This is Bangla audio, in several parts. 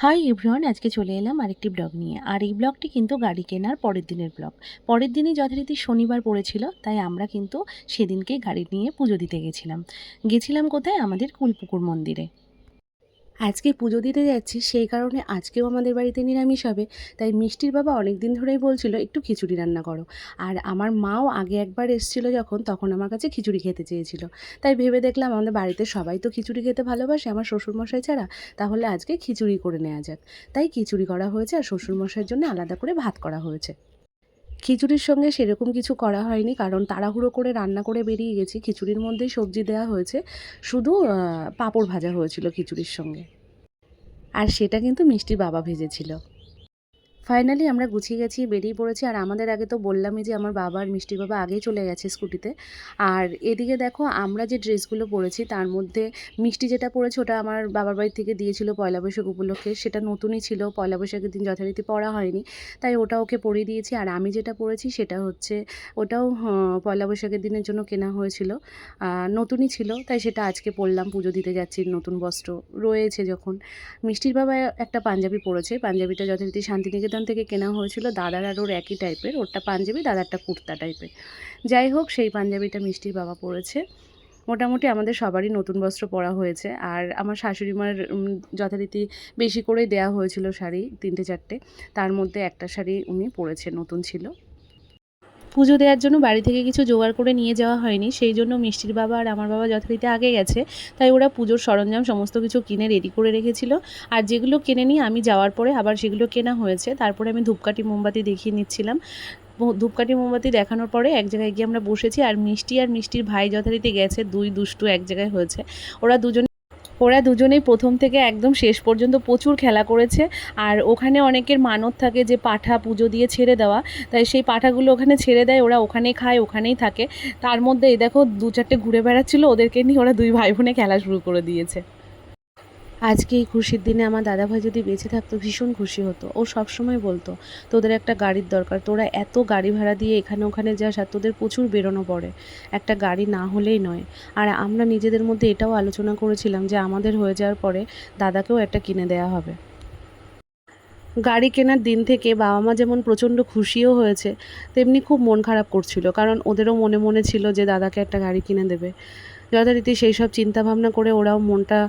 হাই এভরিওয়ান, আজকে চলে এলাম আরেকটি ব্লগ নিয়ে। আর এই ব্লগটি কিন্তু গাড়ি কেনার পরের দিনের ব্লগ। পরের দিনই যথারীতি শনিবার পড়েছিল, তাই আমরা কিন্তু সেদিনকেই গাড়ি নিয়ে পুজো দিতে গেছিলাম কোথায়? আমাদের কুলপুকুর মন্দিরে। আজকে পুজো দিতে যাচ্ছি, সেই কারণে আজকেও আমাদের বাড়িতে নিরামিষ হবে। তাই মিষ্টির বাবা অনেক দিন ধরেই বলছিল একটু খিচুড়ি রান্না করো। আর আমার মাও আগে একবার এসেছিল যখন, তখন আমার কাছে খিচুড়ি খেতে চেয়েছিল। তাই ভেবে দেখলাম আমাদের বাড়িতে সবাই তো খিচুড়ি খেতে ভালোবাসে আমার শ্বশুরমশাই ছাড়া, তাহলে আজকে খিচুড়ি করে নেওয়া যাক। তাই খিচুড়ি করা হয়েছে, আর শ্বশুরমশাইয়ের জন্য আলাদা করে ভাত করা হয়েছে। খিচুড়ির সঙ্গে সেরকম কিছু করা হয়নি, কারণ তাড়াহুড়ো করে রান্না করে বেরিয়ে গেছি। খিচুড়ির মধ্যেই সবজি দেওয়া হয়েছে, শুধু পাঁপড় ভাজা হয়েছিল খিচুড়ির সঙ্গে। আর সেটা কিন্তু মিষ্টির বাবা ভেজেছিল। ফাইনালি আমরা গুছিয়ে গেছি, বেরিয়ে পড়েছি। আর আমাদের আগে তো বললামই যে আমার বাবা আর মিষ্টির বাবা আগেই চলে গেছে স্কুটিতে। আর এদিকে দেখো, আমরা যে ড্রেসগুলো পরেছি তার মধ্যে মিষ্টি যেটা পরেছে ওটা আমার বাবার বাড়ি থেকে দিয়েছিল পয়লা বৈশাখ উপলক্ষে। সেটা নতুনই ছিল, পয়লা বৈশাখের দিন যথারীতি পরা হয়নি, তাই ওটা ওকে পরিয়ে দিয়েছি। আর আমি যেটা পরেছি সেটা হচ্ছে, ওটাও পয়লা বৈশাখের দিনের জন্য কেনা হয়েছিল, নতুনই ছিল, তাই সেটা আজকে পরলাম। পুজো দিতে যাচ্ছি, নতুন বস্ত্র রয়েছে যখন। মিষ্টির বাবা একটা পাঞ্জাবি পরেছে, পাঞ্জাবিটা যথারীতি শান্তিনিকেতন থেকে কেনা হয়েছিল। দাদার আর ওর একই টাইপের, ওরটা পাঞ্জাবি, দাদারটা কুর্তা টাইপের। যাই হোক, সেই পাঞ্জাবিটা মিষ্টির বাবা পরেছে। মোটামুটি আমাদের সবারই নতুন বস্ত্র পরা হয়েছে। আর আমার শাশুড়ি মার যথারীতি বেশি করেই দেওয়া হয়েছিল শাড়ি, 3-4টে। তার মধ্যে একটা শাড়ি উনি পরেছে, নতুন ছিল। পুজো দেওয়ার জন্য বাড়ি থেকে কিছু জোগাড় করে নিয়ে যাওয়া হয়নি, সেই জন্য মিষ্টির বাবা আর আমার বাবা যথারীতি আগে গেছে। তাই ওরা পুজোর সরঞ্জাম সমস্ত কিছু কিনে রেডি করে রেখেছিল। আর যেগুলো কেনে নিয়ে আমি যাওয়ার পরে আবার সেগুলো কেনা হয়েছে। তারপরে আমি ধূপকাঠি মোমবাতি দেখিয়ে নিচ্ছিলাম। ধূপকাঠি মোমবাতি দেখানোর পরে এক জায়গায় গিয়ে আমরা বসেছি। আর মিষ্টির ভাই যথারীতি গেছে, দুই দুষ্টু এক জায়গায় হয়েছে। ওরা দুজনেই প্রথম থেকে একদম শেষ পর্যন্ত প্রচুর খেলা করেছে। আর ওখানে অনেকের মানত থাকে যে পাঠা পুজো দিয়ে ছেড়ে দেওয়া, তাই সেই পাঠাগুলো ওখানে ছেড়ে দেয়, ওরা ওখানেই খায়, ওখানেই থাকে। তার মধ্যে এই দেখো 2-4টে ঘুরে বেড়াচ্ছিলো, ওদেরকে নিয়ে ওরা দুই ভাই বোনে খেলা শুরু করে দিয়েছে। আজকে এই খুশির দিনে আমার দাদাভাই যদি বেঁচে থাকতো ভীষণ খুশি হতো। ও সবসময় বলতো, তোদের একটা গাড়ির দরকার, তোরা এত গাড়ি ভাড়া দিয়ে এখানে ওখানে যাস, আর তোদের প্রচুর বেরোনো পড়ে, একটা গাড়ি না হলেই নয়। আর আমরা নিজেদের মধ্যে এটাও আলোচনা করেছিলাম যে আমাদের হয়ে যাওয়ার পরে দাদাকেও একটা কিনে দেওয়া হবে। গাড়ি কেনার দিন থেকে বাবা মা যেমন প্রচণ্ড খুশিও হয়েছে, তেমনি খুব মন খারাপ করছিল, কারণ ওদেরও মনে মনে ছিল যে দাদাকে একটা গাড়ি কিনে দেবে। যথারীতি সেই সব চিন্তাভাবনা করে ওরাও মনটা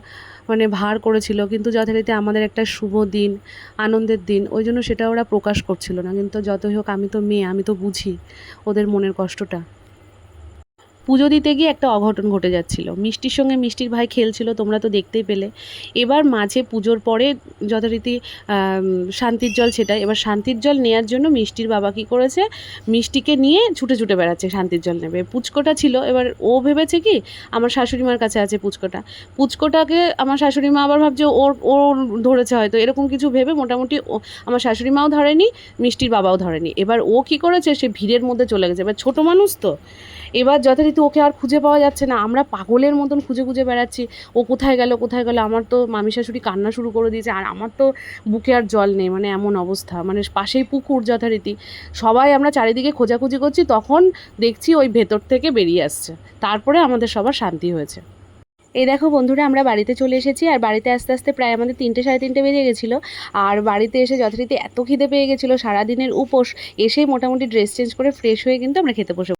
ভার করেছিল, কিন্তু যথারীতি আমাদের একটা শুভ দিন, আনন্দের দিন, ওই জন্য সেটা ওরা প্রকাশ করছিল না। কিন্তু যতই হোক, আমি তো মেয়ে, আমি তো বুঝি ওদের মনের কষ্টটা। পুজো দিতে গিয়ে একটা অঘটন ঘটে যাচ্ছিল। মিষ্টির সঙ্গে মিষ্টির ভাই খেলছিল, তোমরা তো দেখতেই পেলে। এবার মাঝে পুজোর পরে যথারীতি শান্তির জল ছেটায়। এবার শান্তির জল নেওয়ার জন্য মিষ্টির বাবা কী করেছে, মিষ্টিকে নিয়ে ছুটে ছুটে বেড়াচ্ছে শান্তির জল নেবে। পুচকোটা ছিল, এবার ও ভেবেছে কি আমার শাশুড়ি মার কাছে আছে পুচকোটাকে আমার শাশুড়ি মা আবার ভাবছে ওর ওর ধরেছে হয়তো, এরকম কিছু ভেবে মোটামুটি আমার শাশুড়ি মাও ধরেনি, মিষ্টির বাবাও ধরেনি। এবার ও কী করেছে, সে ভিড়ের মধ্যে চলে গেছে। এবার ছোটো মানুষ তো, এবার যথারীতি ওকে আর খুঁজে পাওয়া যাচ্ছে না, আমরা পাগলের মতন খুঁজে খুঁজে বেড়াচ্ছি, ও কোথায় গেল কোথায় গেল। আমার তো মামি শাশুড়ি কান্না শুরু করে দিয়েছে, আর আমার তো বুকে আর জল নেই, এমন অবস্থা, পাশেই পুকুর যথারীতি। সবাই আমরা চারিদিকে খোঁজাখুঁজি করছি, তখন দেখছি ওই ভেতর থেকে বেরিয়ে আসছে। তারপরে আমাদের সবার শান্তি হয়েছে। এই দেখো বন্ধুরা, আমরা বাড়িতে চলে এসেছি। আর বাড়িতে আস্তে আস্তে প্রায় আমাদের 3-3:30 বেজে গেছিলো। আর বাড়িতে এসে যথারীতি এত খিদে পেয়ে গেছিলো, সারাদিনের উপোস, এসেই মোটামুটি ড্রেস চেঞ্জ করে ফ্রেশ হয়ে কিন্তু আমরা খেতে বসে